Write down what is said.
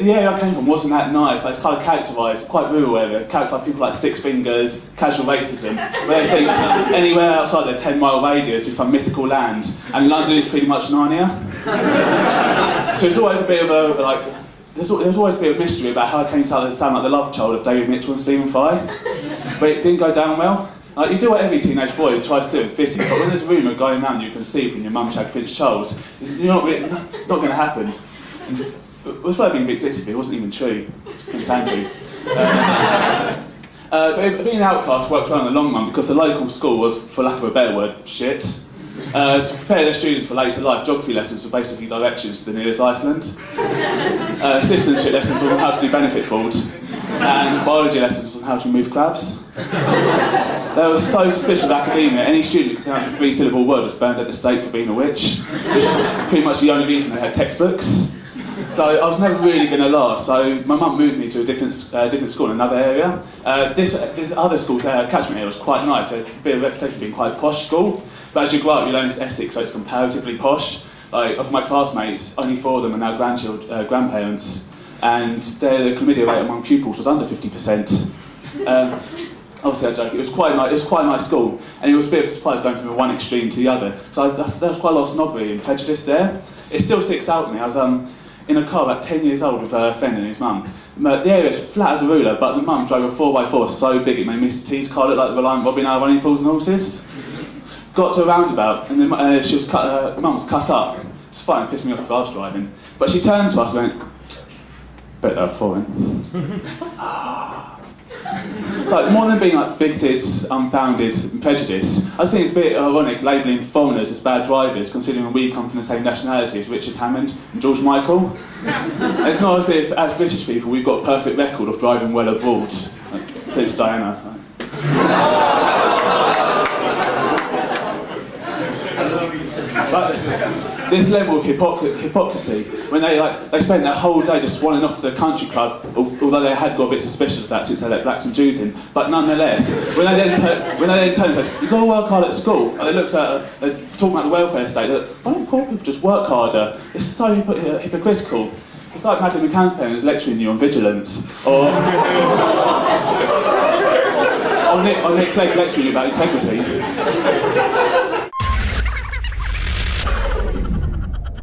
the area I came from wasn't that nice. Like, it's kind of characterised, quite rural area, characterised people like Six Fingers, casual racism, where they think anywhere outside their 10-mile radius is some mythical land, and London is pretty much Narnia. So it's always a bit of a, like, there's always a bit of mystery about how I came to sound like the love child of David Mitchell and Stephen Fry. But it didn't go down well. Like, you do what every teenage boy tries to do in 50, but when there's a rumour going around you can see from your mum shagged Prince Charles, it's not going to happen. It was probably being a bit ditty, it wasn't even true. Prince Andrew. But being an outcast worked well in the long run because the local school was, for lack of a better word, shit. To prepare their students for later life, geography lessons were basically directions to the nearest Iceland. Assistantship lessons on how to do benefit frauds, and biology lessons on how to remove crabs. They were so suspicious of academia, any student who could pronounce a 3-syllable word was burned at the stake for being a witch, which was pretty much the only reason they had textbooks. So I was never really going to last, so my mum moved me to a different school in another area. This other school's catchment area was quite nice, a bit of a reputation of being quite a posh school. But as you grow up, you learn it's Essex, so it's comparatively posh. Like, of my classmates, only 4 of them are now grandparents, and the chlamydia rate among pupils was under 50%. Obviously, I joke. It was quite a nice school, and it was a bit of a surprise going from one extreme to the other. So there was quite a lot of snobbery and prejudice there. It still sticks out to me. I was in a car about 10 years old with a friend and his mum. The area's flat as a ruler, but the mum drove a 4x4 so big it made Mr. T's car look like the Reliant Robin now running Fools and Horses. Got to a roundabout, and then mum was cut up. It's fine, it pissed me off if I was driving. But she turned to us and went, "Bet they're foreign." Like, more than being like bigoted, unfounded, and prejudiced, I think it's a bit ironic labelling foreigners as bad drivers, considering we come from the same nationality as Richard Hammond and George Michael. It's not as if, as British people, we've got a perfect record of driving well abroad. Please, Diana. But this level of hypocrisy, when they spent their whole day just swanning off to the country club, although they had got a bit suspicious of that since they let blacks and Jews in, but nonetheless, when they then turn and say, "You've got to work hard at school," and they looked at they're talking about the welfare state, why don't poor people just work harder? It's so hypocritical. It's like Madeleine McCann's parents lecturing you on vigilance, or Nick Clegg lecturing you about integrity.